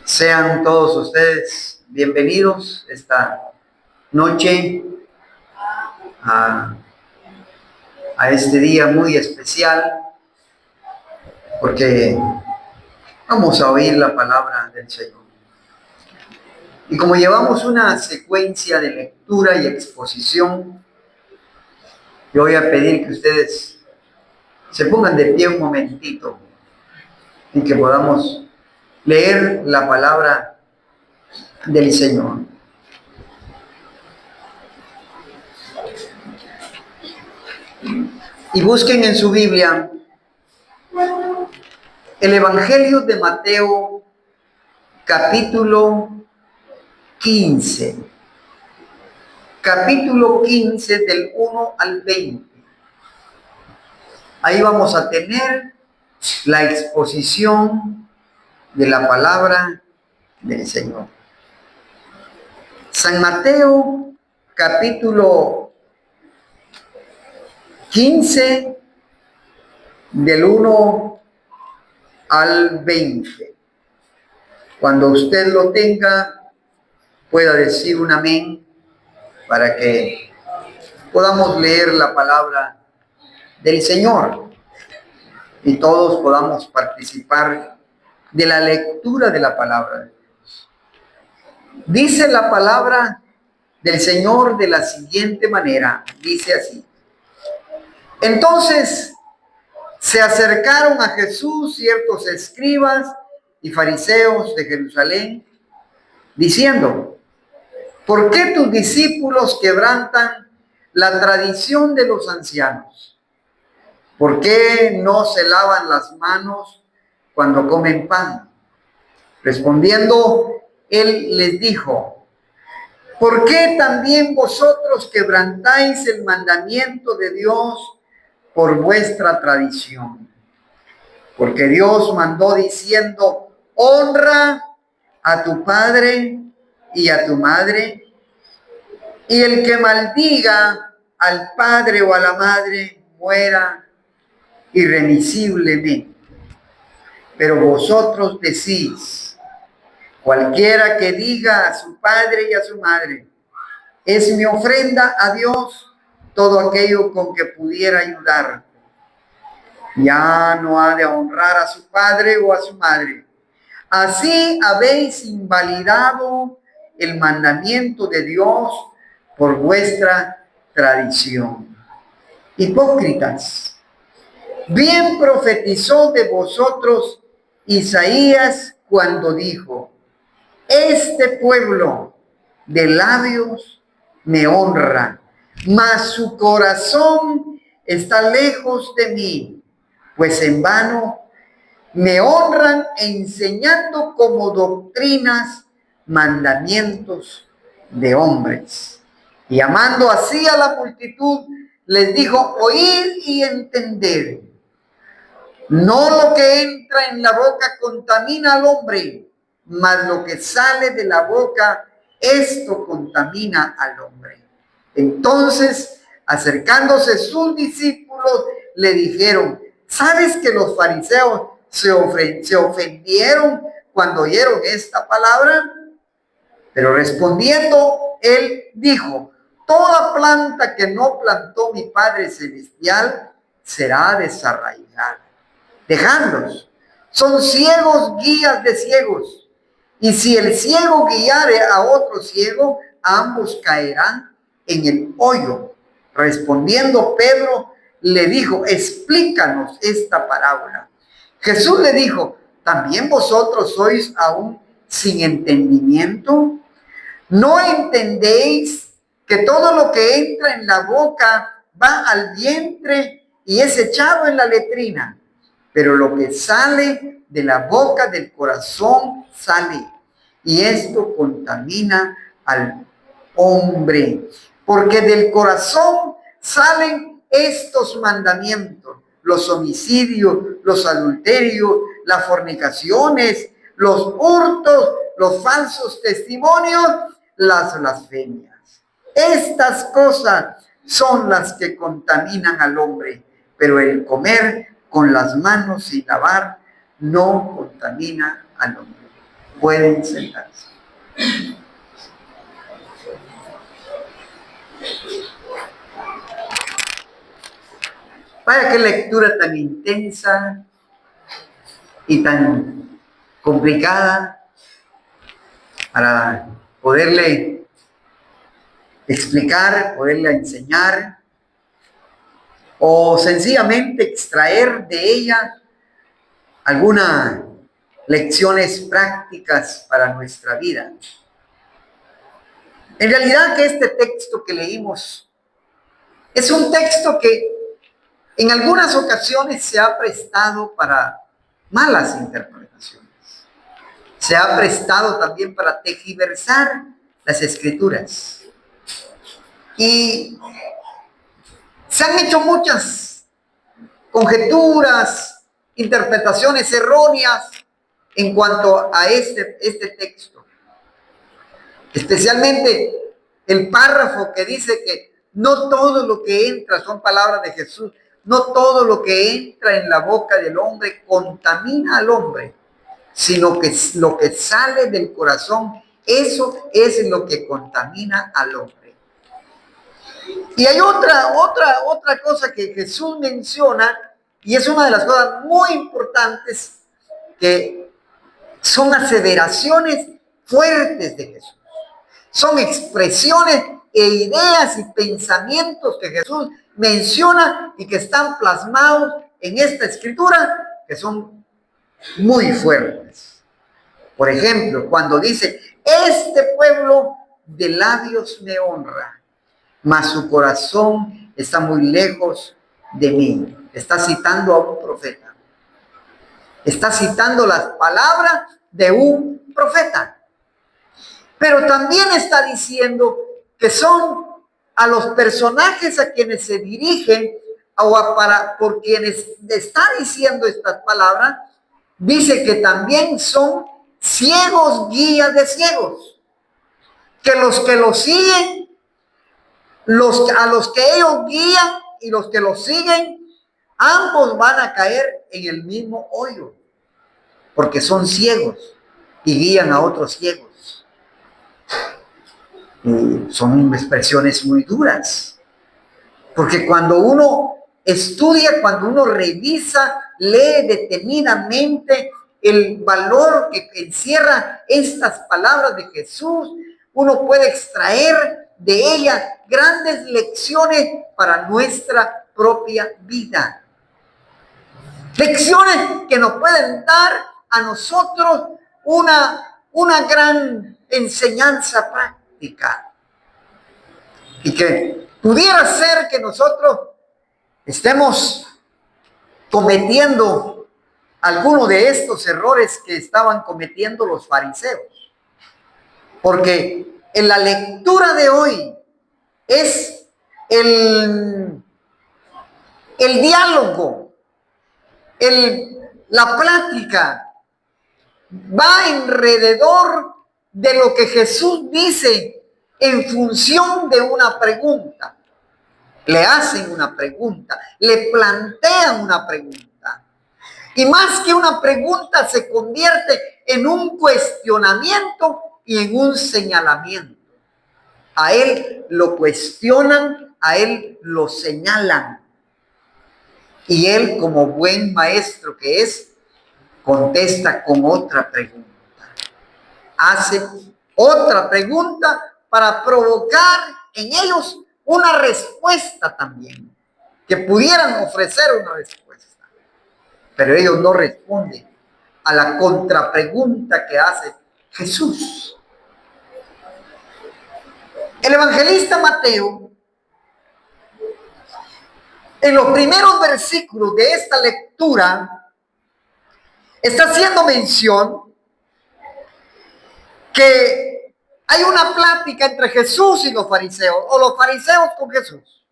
Sean todos ustedes bienvenidos esta noche a, este día muy especial, porque vamos a oír la palabra del Señor. Y como llevamos una secuencia de lectura y exposición, yo voy a pedir que ustedes se pongan de pie un momentito y que podamos leer la palabra del Señor. Y busquen en su Biblia el Evangelio de Mateo, capítulo 15. Capítulo 15 del 1 al 20. Ahí vamos a tener la exposición de la palabra del Señor. San Mateo, capítulo 15, del 1 al 20. Cuando usted lo tenga, pueda decir un amén para que podamos leer la palabra del Señor y todos podamos participar de la lectura de la palabra de Dios. Dice la palabra del Señor de la siguiente manera, dice así: entonces se acercaron a Jesús ciertos escribas y fariseos de Jerusalén, diciendo: ¿por qué tus discípulos quebrantan la tradición de los ancianos? ¿Por qué no se lavan las manos cuando comen pan? Respondiendo, él les dijo: ¿por qué también vosotros quebrantáis el mandamiento de Dios por vuestra tradición? Porque Dios mandó diciendo: honra a tu padre y a tu madre, y el que maldiga al padre o a la madre muera irremisiblemente. Pero vosotros decís: cualquiera que diga a su padre y a su madre, es mi ofrenda a Dios, todo aquello con que pudiera ayudar, ya no ha de honrar a su padre o a su madre. Así habéis invalidado el mandamiento de Dios por vuestra tradición. Hipócritas, bien profetizó de vosotros Isaías cuando dijo: este pueblo de labios me honra, mas su corazón está lejos de mí, pues en vano me honran enseñando como doctrinas mandamientos de hombres. Y llamando así a la multitud, les dijo: oíd y entender. No lo que entra en la boca contamina al hombre, mas lo que sale de la boca, esto contamina al hombre. Entonces, acercándose sus discípulos, le dijeron: ¿sabes que los fariseos se ofendieron cuando oyeron esta palabra? Pero respondiendo, él dijo: toda planta que no plantó mi Padre Celestial será desarraigada. Dejadlos, son ciegos guías de ciegos. Y si el ciego guiare a otro ciego, ambos caerán en el hoyo. Respondiendo Pedro, le dijo: explícanos esta parábola. Jesús le dijo: ¿también vosotros sois aún sin entendimiento? ¿No entendéis que todo lo que entra en la boca va al vientre y es echado en la letrina? Pero lo que sale de la boca del corazón sale, y esto contamina al hombre. Porque del corazón salen estos mandamientos: los homicidios, los adulterios, las fornicaciones, los hurtos, los falsos testimonios, las blasfemias. Estas cosas son las que contaminan al hombre, pero el comer con las manos sin lavar no contamina al hombre. Pueden sentarse. Vaya qué lectura tan intensa y tan complicada para poderle explicar, poderle enseñar o sencillamente extraer de ella algunas lecciones prácticas para nuestra vida. En realidad que este texto que leímos es un texto que en algunas ocasiones se ha prestado para malas interpretaciones. Se ha prestado también para tergiversar las escrituras. Y se han hecho muchas conjeturas, interpretaciones erróneas en cuanto a este texto. Especialmente el párrafo que dice que no todo lo que entra son palabras de Jesús. No todo lo que entra en la boca del hombre contamina al hombre, sino que lo que sale del corazón, eso es lo que contamina al hombre. Y hay otra cosa que Jesús menciona, y es una de las cosas muy importantes, que son aseveraciones fuertes de Jesús. Son expresiones e ideas y pensamientos que Jesús menciona y que están plasmados en esta escritura, que son muy fuertes. Por ejemplo, cuando dice, este pueblo de labios me honra, mas su corazón está muy lejos de mí. Está citando a un profeta. Está citando las palabras de un profeta. Pero también está diciendo que son a los personajes a quienes se dirigen o por quienes está diciendo estas palabras, dice que también son ciegos guías de ciegos. Que los que los siguen, a los que ellos guían y los que los siguen, ambos van a caer en el mismo hoyo, porque son ciegos y guían a otros ciegos. Son expresiones muy duras, porque cuando uno estudia, cuando uno revisa, lee detenidamente el valor que encierra estas palabras de Jesús, uno puede extraer de ellas grandes lecciones para nuestra propia vida. Lecciones que nos pueden dar a nosotros una gran enseñanza práctica. Y que pudiera ser que nosotros estemos cometiendo alguno de estos errores que estaban cometiendo los fariseos. Porque en la lectura de hoy es el diálogo, la plática, va alrededor de lo que Jesús dice en función de una pregunta. Le hacen una pregunta, le plantean una pregunta. Y más que una pregunta se convierte en un cuestionamiento y en un señalamiento. A él lo cuestionan, a él lo señalan. Y él, como buen maestro que es, contesta con otra pregunta. Hace otra pregunta para provocar en ellos una respuesta también, que pudieran ofrecer una respuesta. Pero ellos no responden a la contrapregunta que hace Jesús. El evangelista Mateo, en los primeros versículos de esta lectura, está haciendo mención que hay una plática entre Jesús y los fariseos, o los fariseos con Jesús.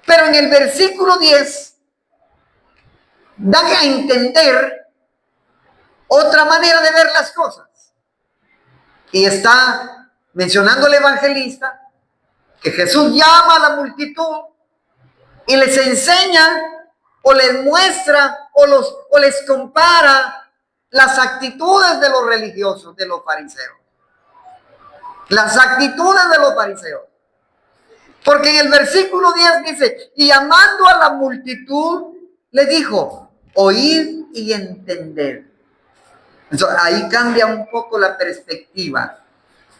Pero en el versículo 10 dan a entender otra manera de ver las cosas. Y está mencionando el evangelista que Jesús llama a la multitud y les enseña o les muestra o les compara las actitudes de los religiosos, de los fariseos. Las actitudes de los fariseos. Porque en el versículo 10 dice, y llamando a la multitud, le dijo, oíd y entender. Entonces, ahí cambia un poco la perspectiva,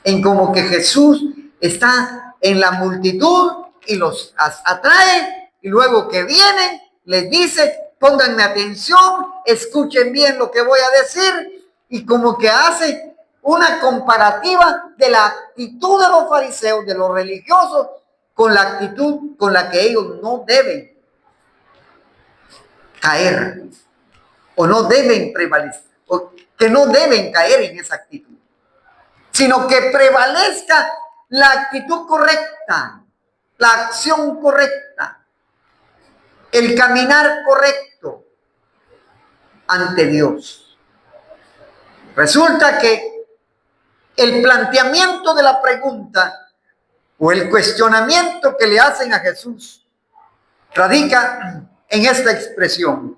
en como que Jesús está en la multitud y los atrae, y luego que vienen, les dice, pónganme atención, escuchen bien lo que voy a decir, y como que hace una comparativa de la actitud de los fariseos, de los religiosos, con la actitud con la que ellos no deben caer, o no deben prevalecer, o que no deben caer en esa actitud, sino que prevalezca la actitud correcta, la acción correcta, el caminar correcto ante Dios. Resulta que el planteamiento de la pregunta o el cuestionamiento que le hacen a Jesús radica en esta expresión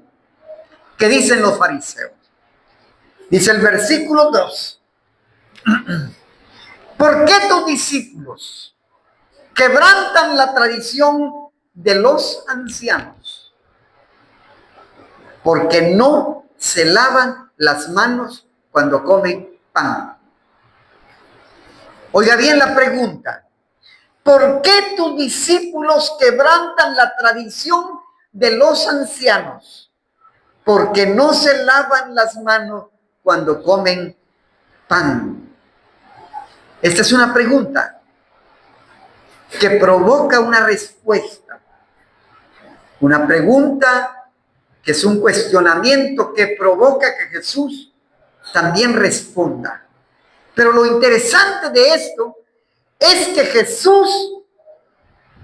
que dicen los fariseos. Dice el versículo 2. ¿Por qué tus discípulos quebrantan la tradición de los ancianos? Porque no se lavan las manos cuando comen pan. Oiga bien la pregunta. ¿Por qué tus discípulos quebrantan la tradición de los ancianos? Porque no se lavan las manos cuando comen pan. Esta es una pregunta que provoca una respuesta. Una pregunta que es un cuestionamiento que provoca que Jesús también responda. Pero lo interesante de esto es que Jesús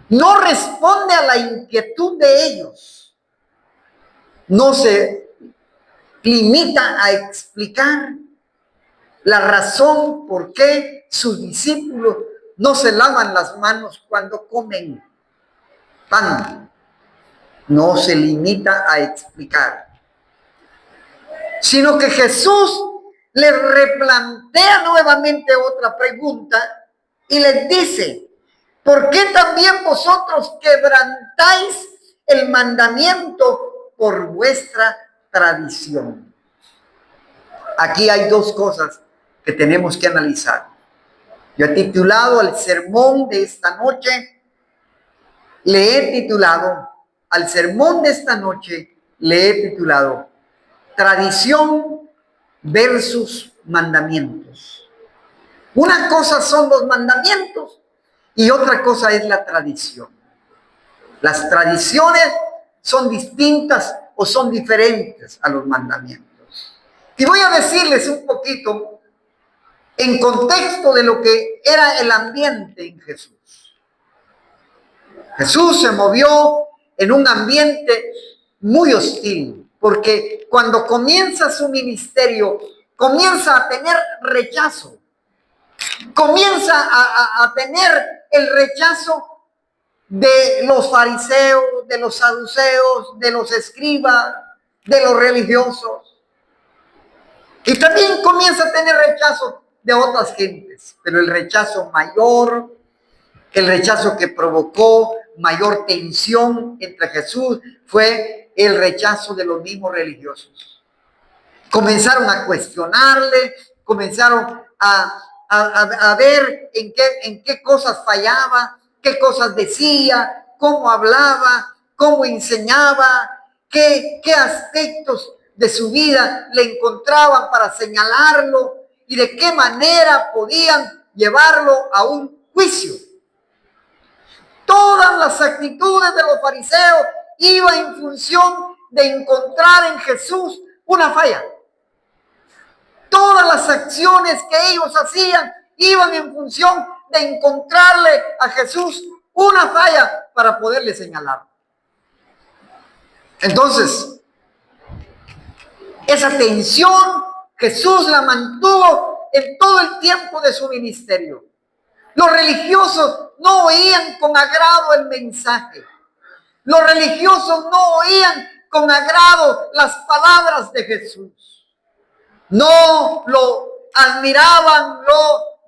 no responde a la inquietud de ellos. No se limita a explicar la razón por qué sus discípulos no se lavan las manos cuando comen pan. No se limita a explicar, sino que Jesús les replantea nuevamente otra pregunta y les dice, ¿por qué también vosotros quebrantáis el mandamiento por vuestra tradición? Aquí hay dos cosas que tenemos que analizar. Yo he titulado al sermón de esta noche, al sermón de esta noche, le he titulado Tradición versus mandamientos. Una cosa son los mandamientos y otra cosa es la tradición. Las tradiciones son distintas o son diferentes a los mandamientos. Y voy a decirles un poquito en contexto de lo que era el ambiente en Jesús. Jesús se movió en un ambiente muy hostil, porque cuando comienza su ministerio, comienza a tener rechazo. Comienza a tener el rechazo de los fariseos, de los saduceos, de los escribas, de los religiosos. Y también comienza a tener rechazo de otras gentes, pero el rechazo mayor, el rechazo que provocó mayor tensión entre Jesús fue el rechazo de los mismos religiosos. Comenzaron a cuestionarle, comenzaron a ver en qué cosas fallaba, qué cosas decía, cómo hablaba, cómo enseñaba, qué aspectos de su vida le encontraban para señalarlo y de qué manera podían llevarlo a un juicio. Todas las actitudes de los fariseos iban en función de encontrar en Jesús una falla. Todas las acciones que ellos hacían iban en función de encontrarle a Jesús una falla para poderle señalar. Entonces, esa tensión Jesús la mantuvo en todo el tiempo de su ministerio. Los religiosos no oían con agrado el mensaje. Los religiosos no oían con agrado las palabras de Jesús. no lo admiraban,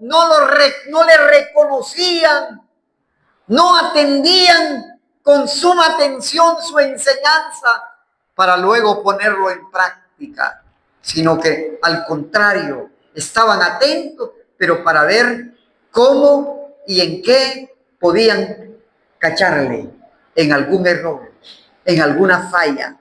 no le reconocían, no atendían con suma atención su enseñanza para luego ponerlo en práctica, sino que al contrario, estaban atentos, pero para ver cómo y en qué podían cacharle en algún error, en alguna falla.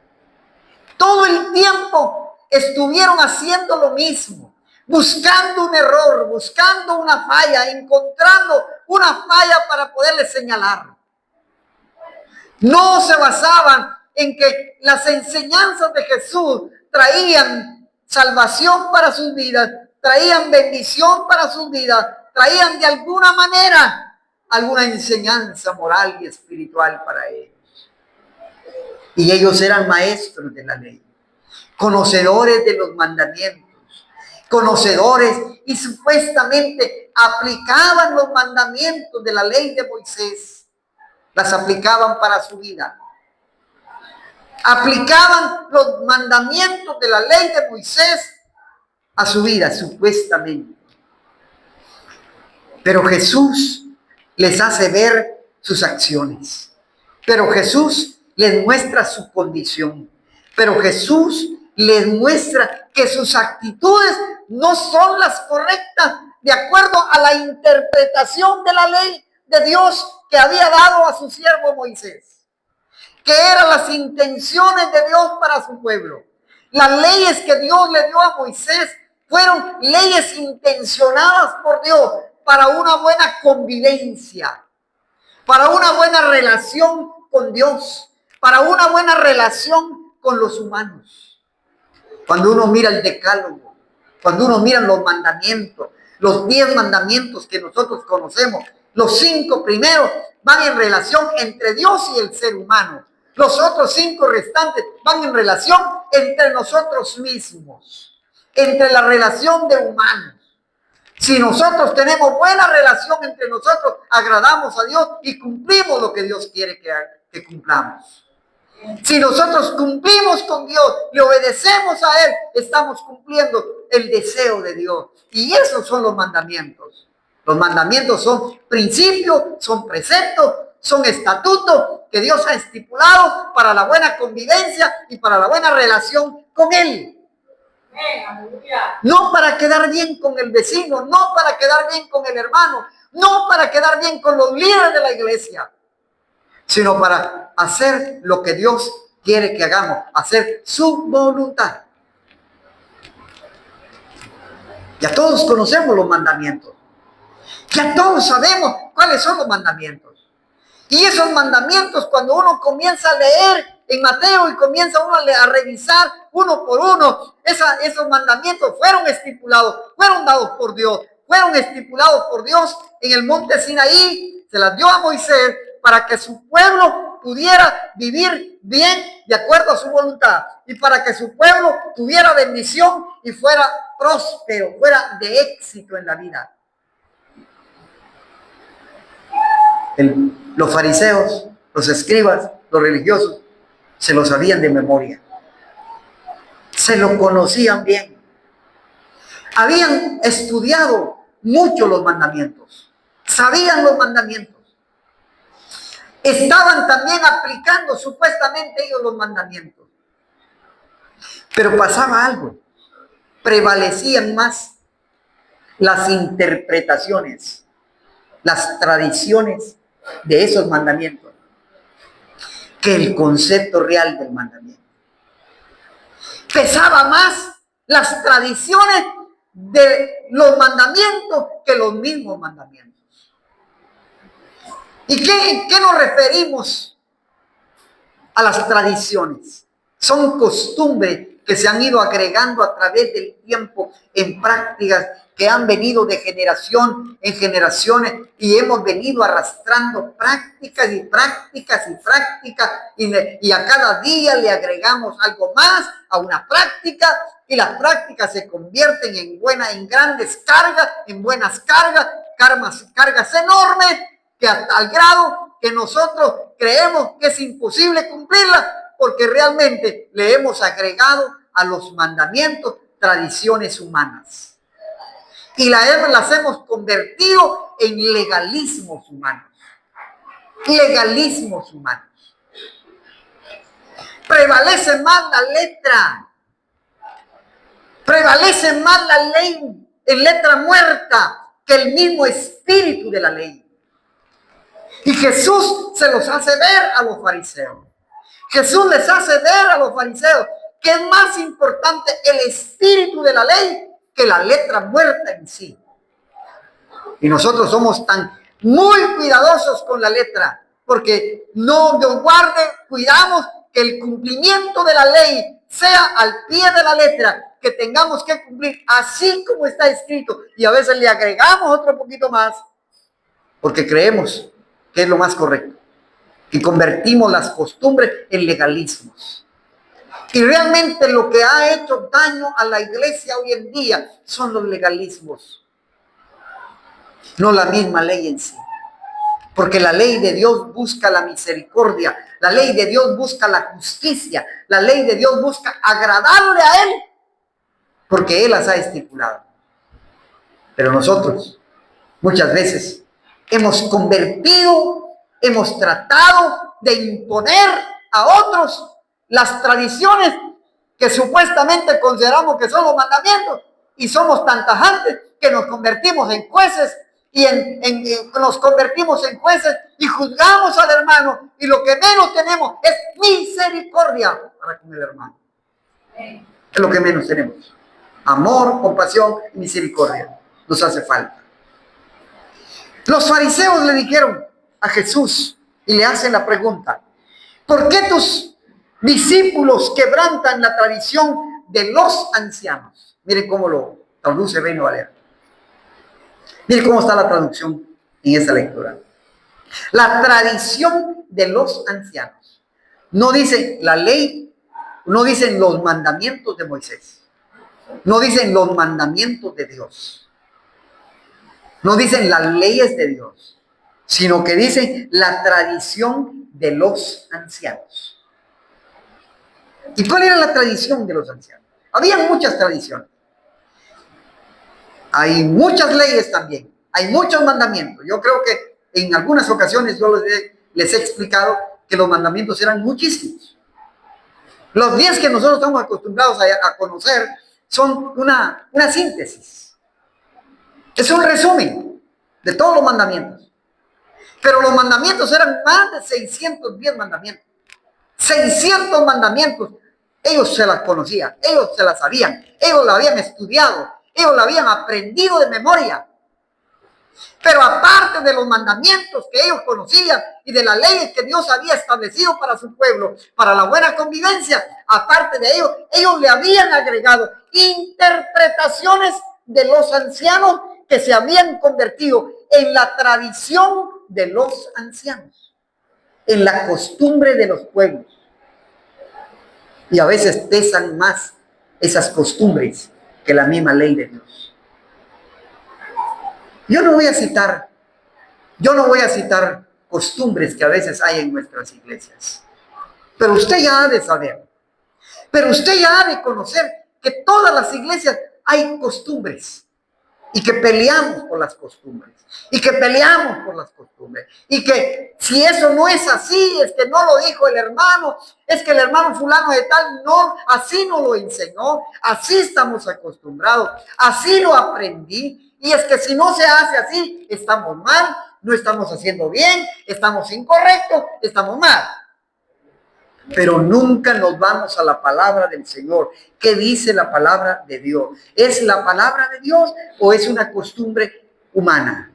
Todo el tiempo estuvieron haciendo lo mismo, buscando un error, buscando una falla, encontrando una falla para poderle señalar. No se basaban en que las enseñanzas de Jesús traían salvación para sus vidas, traían bendición para sus vidas, traían de alguna manera alguna enseñanza moral y espiritual para ellos. Y ellos eran maestros de la ley, conocedores de los mandamientos, conocedores y supuestamente aplicaban los mandamientos de la ley de Moisés, las aplicaban para su vida. Aplicaban los mandamientos de la ley de Moisés a su vida, supuestamente. Pero Jesús les hace ver sus acciones. Pero Jesús les muestra su condición. Pero Jesús les muestra que sus actitudes no son las correctas de acuerdo a la interpretación de la ley de Dios que había dado a su siervo Moisés. Que eran las intenciones de Dios para su pueblo. Las leyes que Dios le dio a Moisés fueron leyes intencionadas por Dios para una buena convivencia, para una buena relación con Dios, para una buena relación con los humanos. Cuando uno mira el decálogo, cuando uno mira los mandamientos, los 10 mandamientos que nosotros conocemos, los 5 primeros van en relación entre Dios y el ser humano. Los otros 5 restantes van en relación entre nosotros mismos, entre la relación de humanos. Si nosotros tenemos buena relación entre nosotros, agradamos a Dios y cumplimos lo que Dios quiere que cumplamos. Si nosotros cumplimos con Dios, le obedecemos a Él, estamos cumpliendo el deseo de Dios. Y esos son los mandamientos. Los mandamientos son principios, son preceptos, son estatutos que Dios ha estipulado para la buena convivencia y para la buena relación con Él. No para quedar bien con el vecino, no para quedar bien con el hermano, no para quedar bien con los líderes de la iglesia, sino para hacer lo que Dios quiere que hagamos, hacer su voluntad. Ya todos conocemos los mandamientos. Ya todos sabemos cuáles son los mandamientos. Y esos mandamientos, cuando uno comienza a leer en Mateo y comienza uno a revisar uno por uno, esos mandamientos fueron estipulados, fueron dados por Dios, fueron estipulados por Dios en el monte Sinaí, se las dio a Moisés para que su pueblo pudiera vivir bien de acuerdo a su voluntad y para que su pueblo tuviera bendición y fuera próspero, fuera de éxito en la vida. Los fariseos, los escribas, los religiosos, se lo sabían de memoria. Se lo conocían bien. Habían estudiado mucho los mandamientos. Sabían los mandamientos. Estaban también aplicando supuestamente ellos los mandamientos. Pero pasaba algo. Prevalecían más las interpretaciones, las tradiciones de esos mandamientos que el concepto real del mandamiento. Pesaba más las tradiciones de los mandamientos que los mismos mandamientos. ¿Y qué nos referimos a las tradiciones? Son costumbres que se han ido agregando a través del tiempo en prácticas que han venido de generación en generaciones y hemos venido arrastrando prácticas y prácticas y prácticas y a cada día le agregamos algo más a una práctica y las prácticas se convierten en grandes cargas, en buenas cargas enormes que hasta al grado que nosotros creemos que es imposible cumplirlas porque realmente le hemos agregado a los mandamientos tradiciones humanas. Y las hemos convertido en legalismos humanos. Legalismos humanos. Prevalece más la letra. Prevalece más la ley en letra muerta que el mismo espíritu de la ley. Y Jesús se los hace ver a los fariseos. Jesús les hace ver a los fariseos que es más importante el espíritu de la ley que la letra muerta en sí. Y nosotros somos tan muy cuidadosos con la letra, porque no nos guarde, cuidamos que el cumplimiento de la ley sea al pie de la letra, que tengamos que cumplir así como está escrito, y a veces le agregamos otro poquito más, porque creemos que es lo más correcto, y convertimos las costumbres en legalismos. Y realmente lo que ha hecho daño a la iglesia hoy en día son los legalismos, no la misma ley en sí. Porque la ley de Dios busca la misericordia, la ley de Dios busca la justicia, la ley de Dios busca agradarle a Él, porque Él las ha estipulado. Pero nosotros muchas veces hemos tratado de imponer a otros las tradiciones que supuestamente consideramos que son los mandamientos, y somos tan tajantes que nos convertimos en jueces y juzgamos al hermano, y lo que menos tenemos es misericordia para con el hermano. Es lo que menos tenemos. Amor, compasión y misericordia nos hace falta. Los fariseos le dijeron a Jesús y le hacen la pregunta: ¿por qué tus discípulos quebrantan la tradición de los ancianos? Miren cómo lo traduce Reina Valera. Miren cómo está la traducción en esta lectura. La tradición de los ancianos. No dice la ley, no dicen los mandamientos de Moisés. No dicen los mandamientos de Dios. No dicen las leyes de Dios, sino que dicen la tradición de los ancianos. ¿Y cuál era la tradición de los ancianos? Había muchas tradiciones. Hay muchas leyes también. Hay muchos mandamientos. Yo creo que en algunas ocasiones yo les he explicado que los mandamientos eran muchísimos. Los 10 que nosotros estamos acostumbrados a conocer son una síntesis. Es un resumen de todos los mandamientos. Pero los mandamientos eran más de 610 mandamientos. 600 mandamientos. Ellos se las conocían, ellos se las sabían, ellos la habían estudiado, ellos la habían aprendido de memoria. Pero aparte de los mandamientos que ellos conocían y de las leyes que Dios había establecido para su pueblo, para la buena convivencia, aparte de ello, ellos le habían agregado interpretaciones de los ancianos que se habían convertido en la tradición de los ancianos, en la costumbre de los pueblos. Y a veces pesan más esas costumbres que la misma ley de Dios. Yo no voy a citar costumbres que a veces hay en nuestras iglesias. Pero usted ya ha de saber. Pero usted ya ha de conocer que todas las iglesias hay costumbres. Y que peleamos por las costumbres. Y que peleamos por las costumbres. Y que si eso no es así, es que no lo dijo el hermano, es que el hermano fulano de tal, no, así no lo enseñó, así estamos acostumbrados, así lo aprendí. Y es que si no se hace así, estamos mal, no estamos haciendo bien, estamos incorrectos, estamos mal. Pero nunca nos vamos a la palabra del Señor. ¿Qué dice la palabra de Dios? ¿Es la palabra de Dios o es una costumbre humana?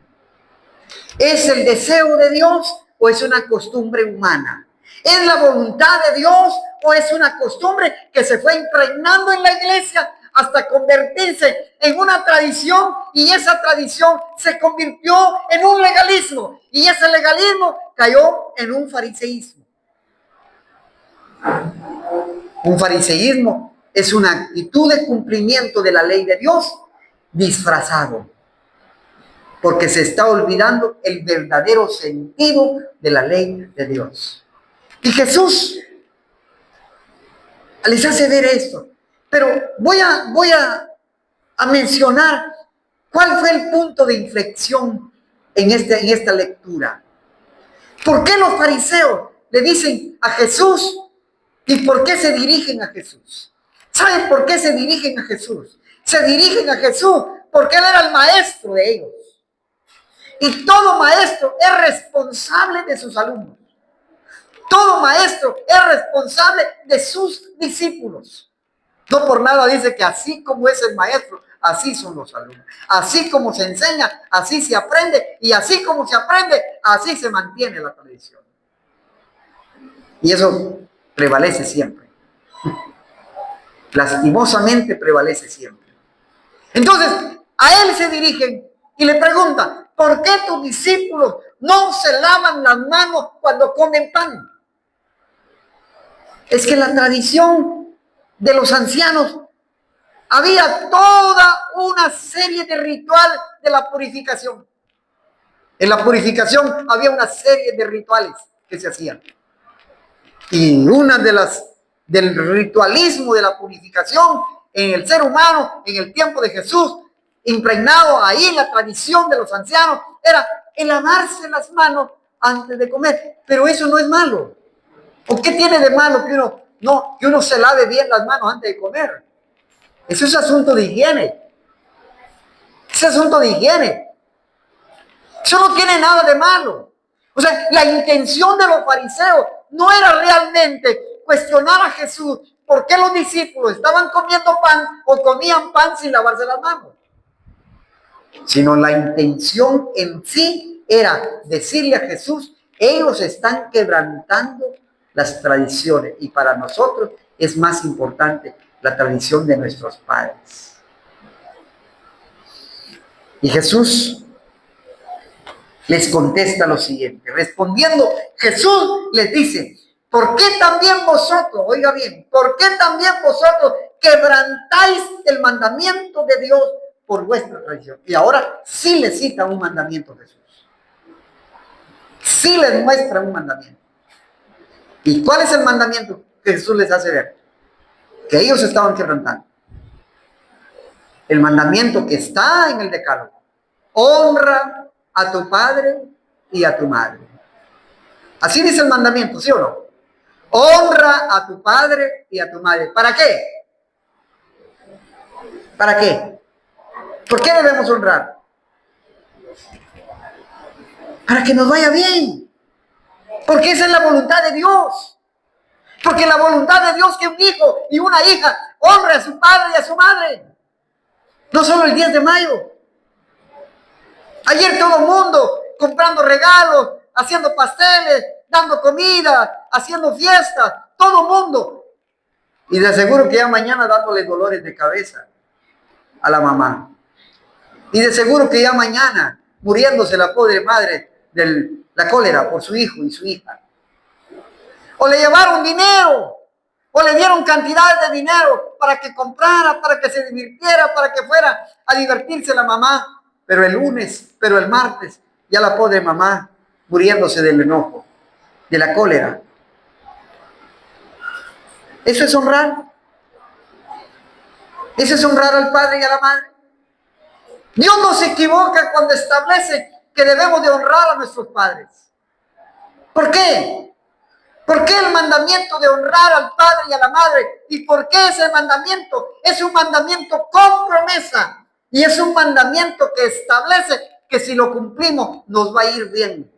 ¿Es el deseo de Dios o es una costumbre humana? ¿Es la voluntad de Dios o es una costumbre que se fue impregnando en la iglesia hasta convertirse en una tradición, y esa tradición se convirtió en un legalismo, y ese legalismo cayó en un fariseísmo? Un fariseísmo es una actitud de cumplimiento de la ley de Dios disfrazado, porque se está olvidando el verdadero sentido de la ley de Dios. Y Jesús les hace ver esto. Pero voy a mencionar cuál fue el punto de inflexión en esta lectura. ¿Por qué los fariseos le dicen a Jesús y por qué se dirigen a Jesús? ¿Saben por qué se dirigen a Jesús? Se dirigen a Jesús porque Él era el maestro de ellos. Y todo maestro es responsable de sus alumnos. Todo maestro es responsable de sus discípulos. No por nada dice que así como es el maestro, así son los alumnos. Así como se enseña, así se aprende. Y así como se aprende, así se mantiene la tradición. Y eso prevalece siempre. Lastimosamente prevalece siempre. Entonces, a Él se dirigen y le preguntan, ¿por qué tus discípulos no se lavan las manos cuando comen pan? Es que la tradición de los ancianos había toda una serie de rituales de la purificación. En la purificación había una serie de rituales que se hacían. Y una del ritualismo de la purificación en el ser humano, en el tiempo de Jesús, impregnado ahí en la tradición de los ancianos, era el lavarse las manos antes de comer. Pero eso no es malo. ¿O qué tiene de malo que uno se lave bien las manos antes de comer? Eso es asunto de higiene. Es asunto de higiene. Eso no tiene nada de malo. O sea, la intención de los fariseos no era realmente cuestionar a Jesús por qué los discípulos estaban comiendo pan o comían pan sin lavarse las manos. Sino la intención en sí era decirle a Jesús, ellos están quebrantando las tradiciones y para nosotros es más importante la tradición de nuestros padres. Y Jesús les contesta lo siguiente. Respondiendo, Jesús les dice, ¿por qué también vosotros, oiga bien, por qué también vosotros quebrantáis el mandamiento de Dios por vuestra tradición? Y ahora sí les cita un mandamiento Jesús. Sí les muestra un mandamiento. ¿Y cuál es el mandamiento que Jesús les hace ver? Que ellos estaban quebrantando. El mandamiento que está en el Decálogo. Honra a tu padre y a tu madre. Así dice el mandamiento, ¿sí o no? Honra a tu padre y a tu madre. ¿Para qué? ¿Para qué? ¿Por qué debemos honrar? Para que nos vaya bien. Porque esa es la voluntad de Dios. Porque la voluntad de Dios es que un hijo y una hija honre a su padre y a su madre. No solo el 10 de mayo. Ayer todo el mundo comprando regalos, haciendo pasteles, dando comida, haciendo fiestas, todo el mundo. Y de seguro que ya mañana dándole dolores de cabeza a la mamá. Y de seguro que ya mañana muriéndose la pobre madre de la cólera por su hijo y su hija. O le llevaron dinero, o le dieron cantidades de dinero para que comprara, para que se divirtiera, para que fuera a divertirse la mamá. Pero el lunes, pero el martes, ya la pobre mamá muriéndose del enojo, de la cólera. ¿Eso es honrar? ¿Eso es honrar al padre y a la madre? Dios no se equivoca cuando establece que debemos de honrar a nuestros padres. ¿Por qué? ¿Por qué el mandamiento de honrar al padre y a la madre? ¿Y por qué ese mandamiento? Es un mandamiento con promesa. Y es un mandamiento que establece que si lo cumplimos nos va a ir bien.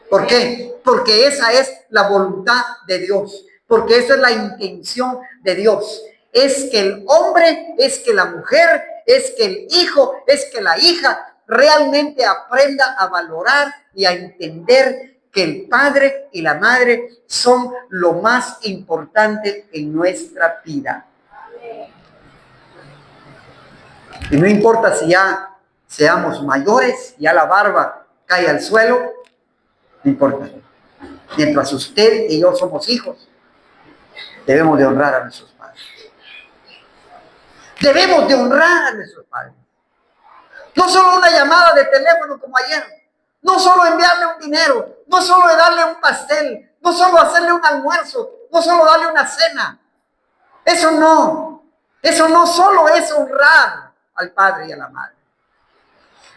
¿Por qué? Porque esa es la voluntad de Dios. Porque esa es la intención de Dios. Es que el hombre, es que la mujer, es que el hijo, es que la hija realmente aprenda a valorar y a entender que el padre y la madre son lo más importante en nuestra vida. Y no importa si ya seamos mayores, ya la barba cae al suelo, no importa. Mientras usted y yo somos hijos, debemos de honrar a nuestros padres. Debemos de honrar a nuestros padres. No solo una llamada de teléfono como ayer, no solo enviarle un dinero, no solo darle un pastel, no solo hacerle un almuerzo, no solo darle una cena. Eso no. Eso no solo es honrar al padre y a la madre.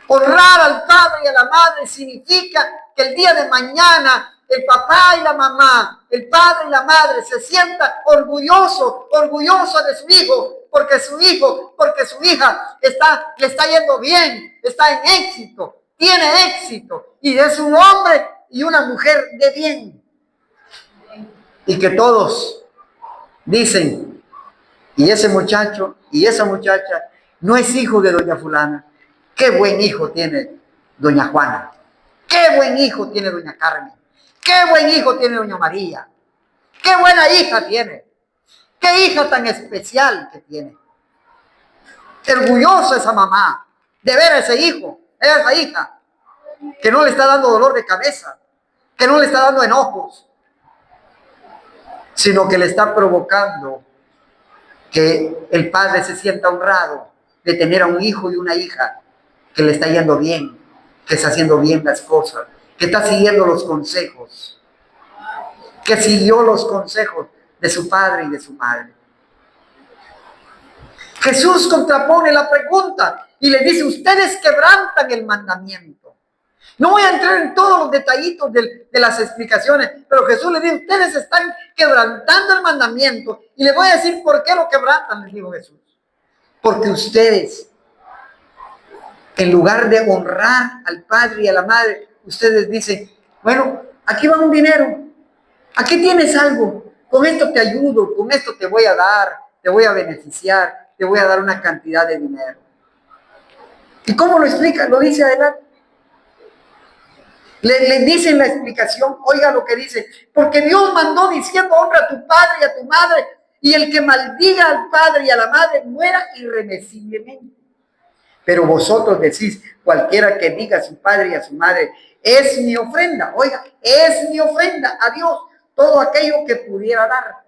Honrar al padre y a la madre significa que el día de mañana el papá y la mamá, el padre y la madre se sientan orgulloso de su hijo, porque su hija le está yendo bien, está en éxito, tiene éxito y es un hombre y una mujer de bien. Y que todos dicen, y ese muchacho y esa muchacha no es hijo de doña fulana. Qué buen hijo tiene doña Juana. Qué buen hijo tiene doña Carmen. Qué buen hijo tiene doña María. Qué buena hija tiene. Qué hija tan especial que tiene. Orgulloso esa mamá de ver a ese hijo, a esa hija, que no le está dando dolor de cabeza, que no le está dando enojos, sino que le está provocando que el padre se sienta honrado de tener a un hijo y una hija que le está yendo bien, que está haciendo bien las cosas, que está siguiendo los consejos, que siguió los consejos de su padre y de su madre. Jesús contrapone la pregunta y le dice, ustedes quebrantan el mandamiento. No voy a entrar en todos los detallitos de las explicaciones, pero Jesús le dice, ustedes están quebrantando el mandamiento. Y les voy a decir por qué lo quebrantan, les dijo Jesús. Porque ustedes, en lugar de honrar al padre y a la madre, ustedes dicen, bueno, aquí va un dinero, aquí tienes algo, con esto te ayudo, con esto te voy a dar, te voy a beneficiar, te voy a dar una cantidad de dinero. ¿Y cómo lo explica? Lo dice adelante. Le dicen la explicación, oiga lo que dice, porque Dios mandó diciendo, honra a tu padre y a tu madre, y el que maldiga al padre y a la madre muera irremisiblemente. Pero vosotros decís, cualquiera que diga a su padre y a su madre, es mi ofrenda, oiga, es mi ofrenda a Dios, todo aquello que pudiera dar.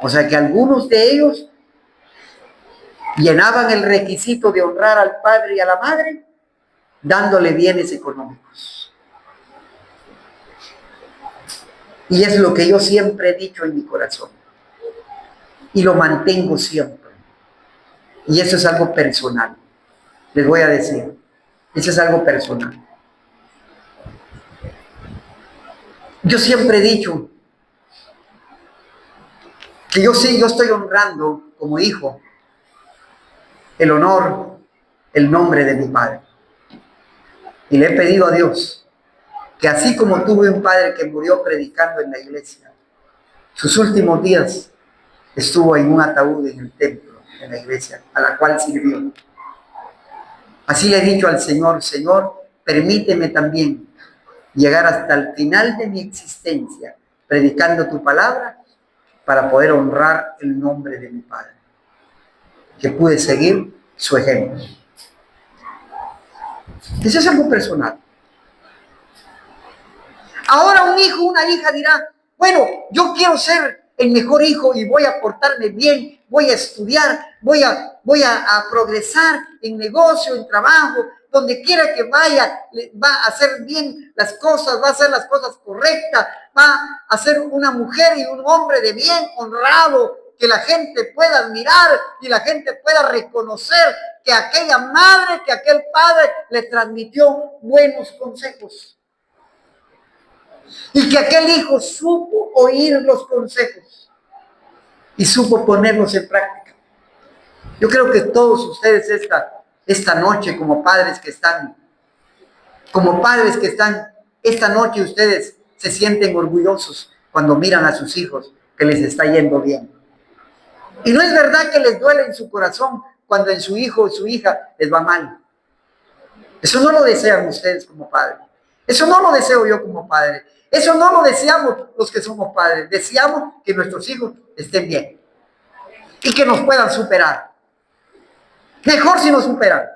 O sea que algunos de ellos llenaban el requisito de honrar al padre y a la madre, dándole bienes económicos. Y es lo que yo siempre he dicho en mi corazón. Y lo mantengo siempre. Y eso es algo personal. Les voy a decir, eso es algo personal. Yo siempre he dicho que yo estoy honrando como hijo el honor, el nombre de mi padre. Y le he pedido a Dios que así como tuve un padre que murió predicando en la iglesia, sus últimos días estuvo en un ataúd en el templo, en la iglesia, a la cual sirvió. Así le he dicho al Señor, Señor, permíteme también llegar hasta el final de mi existencia predicando tu palabra para poder honrar el nombre de mi Padre, que pude seguir su ejemplo. Eso es algo personal. Ahora un hijo, una hija dirá, bueno, yo quiero ser el mejor hijo y voy a portarme bien, voy a estudiar, voy a progresar en negocio, en trabajo, donde quiera que vaya, va a hacer bien las cosas, va a hacer las cosas correctas, va a ser una mujer y un hombre de bien, honrado, que la gente pueda admirar y la gente pueda reconocer que aquella madre, que aquel padre le transmitió buenos consejos. Y que aquel hijo supo oír los consejos y supo ponerlos en práctica. Yo creo que todos ustedes esta noche, como padres que están, esta noche ustedes se sienten orgullosos cuando miran a sus hijos que les está yendo bien. Y no es verdad que les duele en su corazón cuando en su hijo o su hija les va mal. Eso no lo desean ustedes como padres. Eso no lo deseo yo como padre. Eso no lo deseamos los que somos padres. Deseamos que nuestros hijos estén bien y que nos puedan superar. Mejor si nos superan.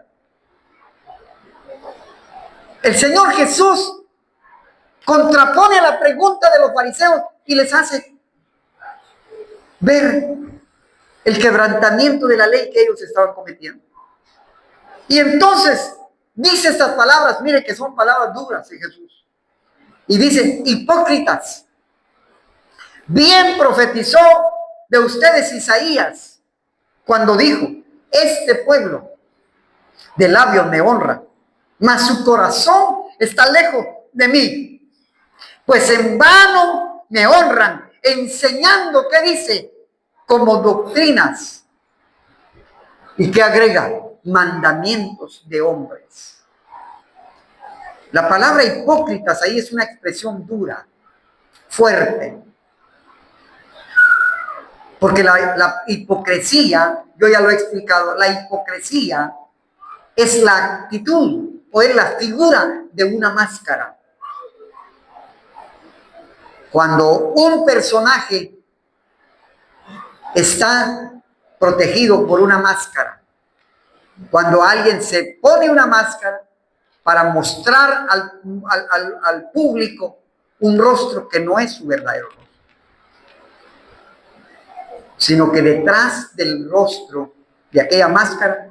El Señor Jesús contrapone la pregunta de los fariseos y les hace ver el quebrantamiento de la ley que ellos estaban cometiendo. Y entonces dice estas palabras, mire que son palabras duras de Jesús. Y dice, hipócritas, bien profetizó de ustedes Isaías cuando dijo, este pueblo de labios me honra, mas su corazón está lejos de mí. Pues en vano me honran, enseñando, ¿qué dice? Como doctrinas. ¿Y qué agrega? Mandamientos de hombres. La palabra hipócritas ahí es una expresión dura, fuerte. Porque la hipocresía, yo ya lo he explicado, la hipocresía es la actitud o es la figura de una máscara. Cuando un personaje está protegido por una máscara, cuando alguien se pone una máscara para mostrar al público un rostro que no es su verdadero rostro, sino que detrás del rostro de aquella máscara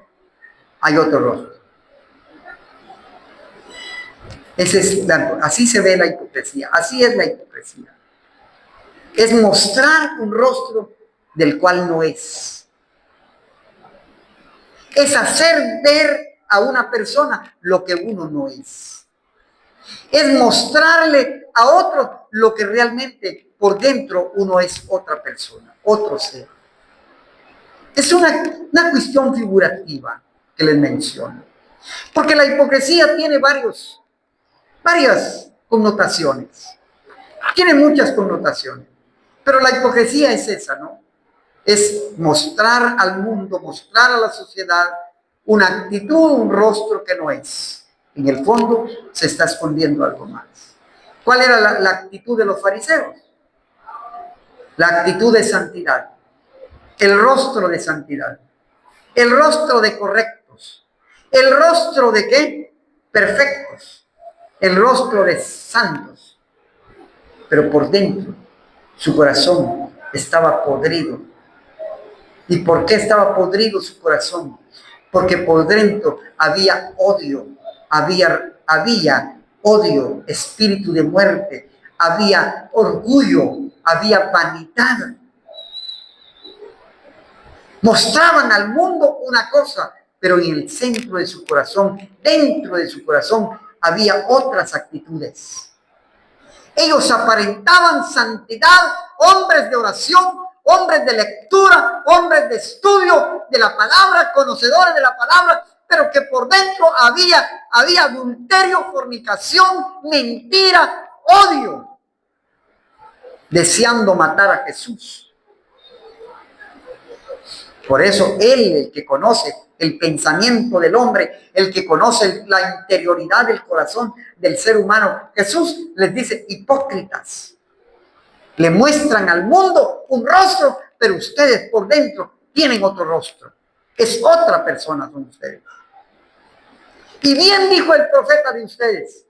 hay otro rostro. Así se ve la hipocresía, así es la hipocresía. Es mostrar un rostro del cual no es. Es hacer ver a una persona lo que uno no es. Es mostrarle a otro lo que realmente por dentro uno es otra persona, otro ser. Es una cuestión figurativa que les menciono. Porque la hipocresía tiene varias connotaciones. Tiene muchas connotaciones. Pero la hipocresía es esa, ¿no? Es mostrar al mundo, mostrar a la sociedad una actitud, un rostro que no es. En el fondo se está escondiendo algo más. ¿Cuál era la actitud de los fariseos? La actitud de santidad. El rostro de santidad. El rostro de correctos. El rostro de ¿qué? Perfectos. El rostro de santos. Pero por dentro, su corazón estaba podrido. ¿Y por qué estaba podrido su corazón? Porque por dentro había odio, había odio, espíritu de muerte, había orgullo, había vanidad. Mostraban al mundo una cosa, pero en el centro de su corazón, dentro de su corazón, había otras actitudes. Ellos aparentaban santidad, hombres de oración, hombres de lectura, hombres de estudio de la palabra, conocedores de la palabra, pero que por dentro había adulterio, fornicación, mentira, odio, deseando matar a Jesús. Por eso él, el que conoce el pensamiento del hombre, el que conoce la interioridad del corazón del ser humano, Jesús les dice hipócritas. Le muestran al mundo un rostro, pero ustedes por dentro tienen otro rostro. Es otra persona, son ustedes. Y bien dijo el profeta de ustedes.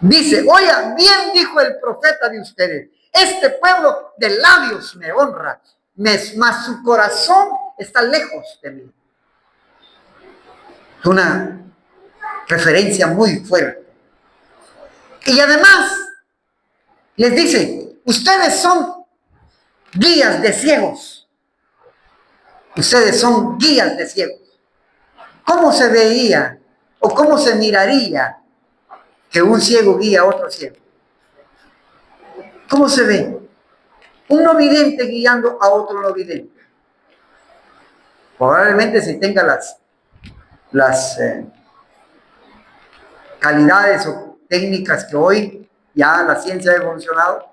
Dice, oiga, bien dijo el profeta de ustedes. Este pueblo de labios me honra, mas su corazón está lejos de mí. Es una referencia muy fuerte. Y además les dice, ustedes son guías de ciegos. Ustedes son guías de ciegos. ¿Cómo se veía o cómo se miraría que un ciego guía a otro ciego? ¿Cómo se ve? Un no vidente guiando a otro no vidente. Probablemente si tenga las calidades o técnicas que hoy ya la ciencia ha evolucionado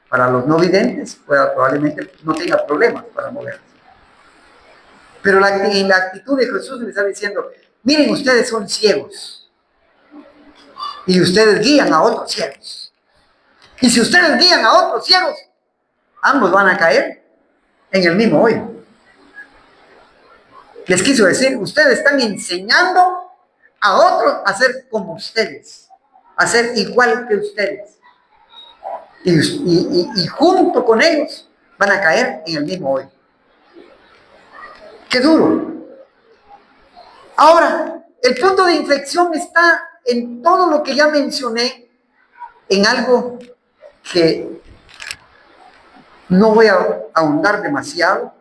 para los no videntes, probablemente no tenga problemas para moverse. Pero en la actitud de Jesús le está diciendo, miren, ustedes son ciegos y ustedes guían a otros ciegos. Y si ustedes guían a otros ciegos, ambos van a caer en el mismo hoyo. Les quiso decir, ustedes están enseñando a otros a ser como ustedes, a ser igual que ustedes. Y junto con ellos van a caer en el mismo hoyo. ¡Qué duro! Ahora, el punto de inflexión está en todo lo que ya mencioné, en algo que no voy a ahondar demasiado,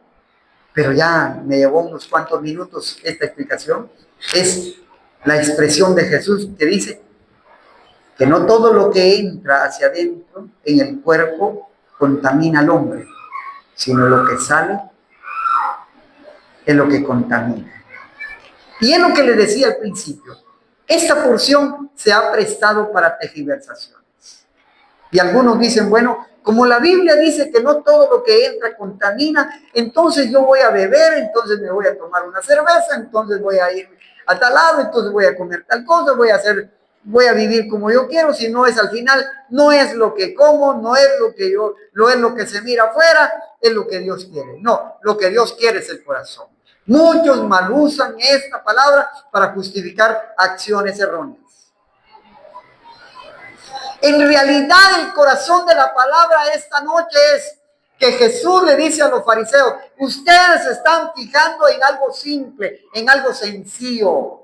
pero ya me llevó unos cuantos minutos esta explicación. Es la expresión de Jesús que dice que no todo lo que entra hacia adentro en el cuerpo contamina al hombre, sino lo que sale es lo que contamina. Y es lo que le decía al principio. Esta porción se ha prestado para tergiversaciones. Y algunos dicen, bueno, como la Biblia dice que no todo lo que entra contamina, entonces yo voy a beber, entonces me voy a tomar una cerveza, entonces voy a ir a tal lado, entonces voy a comer tal cosa, voy a vivir como yo quiero, si no es al final, no es lo que como, no es lo que yo, no es lo que se mira afuera, es lo que Dios quiere. No, lo que Dios quiere es el corazón. Muchos mal usan esta palabra para justificar acciones erróneas. En realidad, el corazón de la palabra esta noche es que Jesús le dice a los fariseos, ustedes se están fijando en algo simple, en algo sencillo.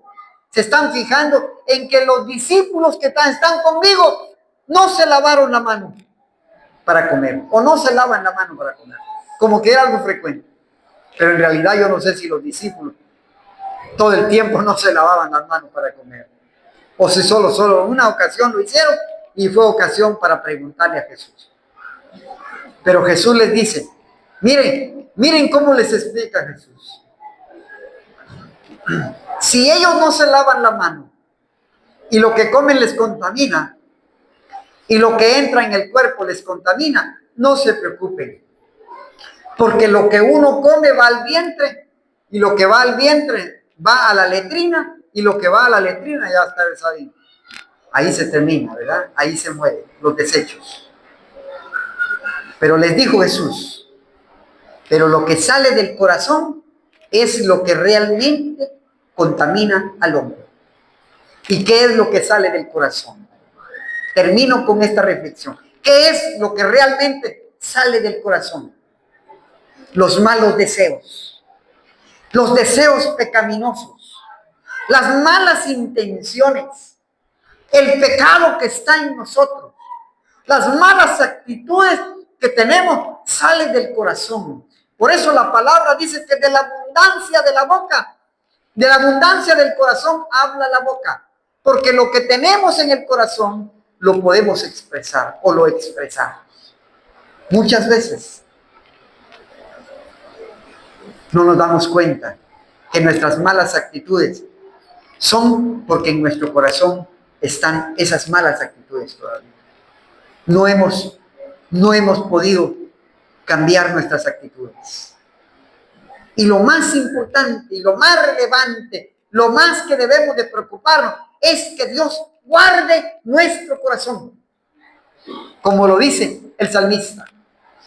Se están fijando en que los discípulos que están conmigo no se lavaron la mano para comer, o no se lavan la mano para comer, como que era algo frecuente. Pero en realidad yo no sé si los discípulos todo el tiempo no se lavaban las manos para comer, o si solo una ocasión lo hicieron y fue ocasión para preguntarle a Jesús. Pero Jesús les dice, miren cómo les explica Jesús. Si ellos no se lavan la mano y lo que comen les contamina y lo que entra en el cuerpo les contamina, no se preocupen, porque lo que uno come va al vientre y lo que va al vientre va a la letrina y lo que va a la letrina ya está deshabido. Ahí se termina, ¿verdad? Ahí se mueren los desechos. Pero les dijo Jesús, pero lo que sale del corazón es lo que realmente contamina al hombre. ¿Y qué es lo que sale del corazón? Termino con esta reflexión. ¿Qué es lo que realmente sale del corazón? Los malos deseos, los deseos pecaminosos, las malas intenciones, el pecado que está en nosotros, las malas actitudes que tenemos salen del corazón. Por eso la palabra dice que de la abundancia de la boca, de la abundancia del corazón habla la boca, porque lo que tenemos en el corazón lo podemos expresar o lo expresamos. Muchas veces no nos damos cuenta que nuestras malas actitudes son porque en nuestro corazón están esas malas actitudes todavía. No hemos podido cambiar nuestras actitudes. Y lo más importante y lo más relevante, lo más que debemos de preocuparnos es que Dios guarde nuestro corazón. Como lo dice el salmista,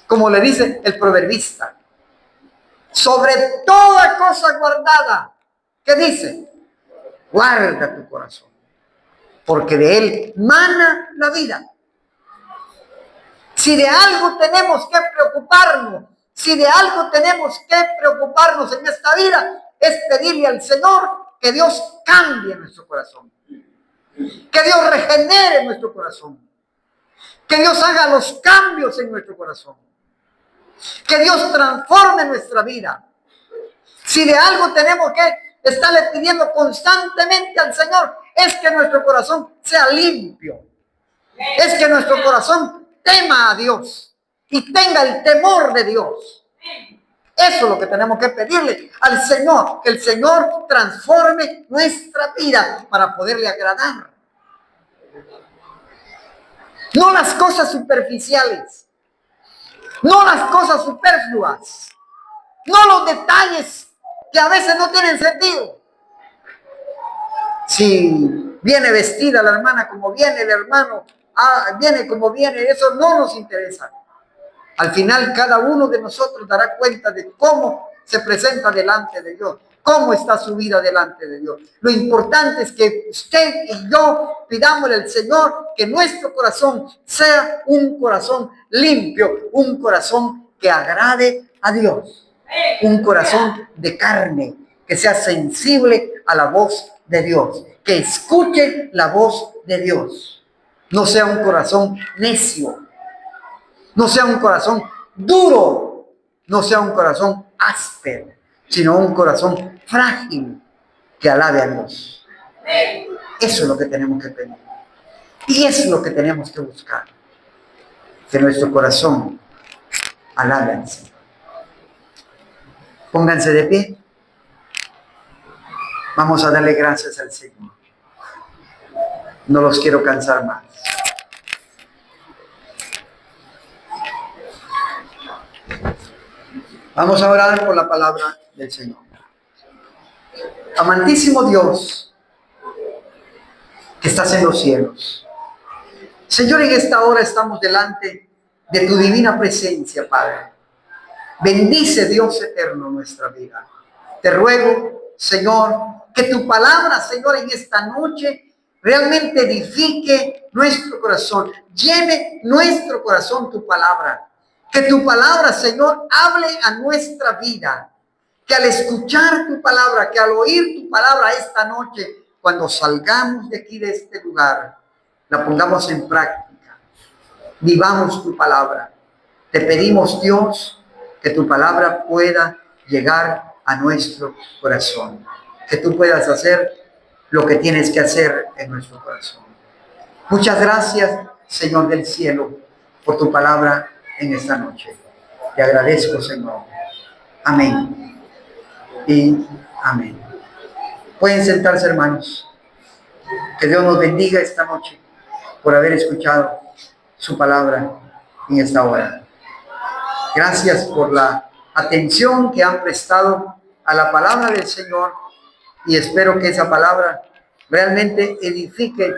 como le dice el proverbista. Sobre toda cosa guardada, ¿qué dice? Guarda tu corazón, porque de él mana la vida. Si de algo tenemos que preocuparnos, si de algo tenemos que preocuparnos en esta vida, es pedirle al Señor que Dios cambie nuestro corazón, que Dios regenere nuestro corazón, que Dios haga los cambios en nuestro corazón, que Dios transforme nuestra vida. Si de algo tenemos que estarle pidiendo constantemente al Señor, es que nuestro corazón sea limpio, es que nuestro corazón tema a Dios y tenga el temor de Dios. Eso es lo que tenemos que pedirle al Señor, que el Señor transforme nuestra vida para poderle agradar. No las cosas superficiales, no las cosas superfluas, no los detalles que a veces no tienen sentido. Si viene vestida la hermana como viene, el hermano viene como viene, eso no nos interesa. Al final cada uno de nosotros dará cuenta de cómo se presenta delante de Dios, cómo está su vida delante de Dios. Lo importante es que usted y yo pidámosle al Señor que nuestro corazón sea un corazón limpio, un corazón que agrade a Dios, un corazón de carne, que sea sensible a la voz de Dios, que escuche la voz de Dios. No sea un corazón necio, no sea un corazón duro, no sea un corazón áspero, sino un corazón frágil que alabe a Dios. Eso es lo que tenemos que pedir. Y eso es lo que tenemos que buscar. Que nuestro corazón alabe al Señor. Pónganse de pie. Vamos a darle gracias al Señor. No los quiero cansar más. Vamos a orar por la palabra del Señor. Amantísimo Dios, que estás en los cielos. Señor, en esta hora estamos delante de tu divina presencia, Padre. Bendice, Dios eterno, nuestra vida. Te ruego, Señor, que tu palabra, Señor, en esta noche realmente edifique nuestro corazón. Llene nuestro corazón tu palabra. Que tu palabra, Señor, hable a nuestra vida. Que al escuchar tu palabra, que al oír tu palabra esta noche, cuando salgamos de aquí, de este lugar, la pongamos en práctica. Vivamos tu palabra. Te pedimos, Dios, que tu palabra pueda llegar a nuestro corazón. Que tú puedas hacer lo que tienes que hacer en nuestro corazón. Muchas gracias, Señor del cielo, por tu palabra en esta noche. Te agradezco, Señor. Amén. Y amén. Pueden sentarse, hermanos. Que Dios nos bendiga esta noche por haber escuchado su palabra en esta hora. Gracias por la atención que han prestado a la palabra del Señor y espero que esa palabra realmente edifique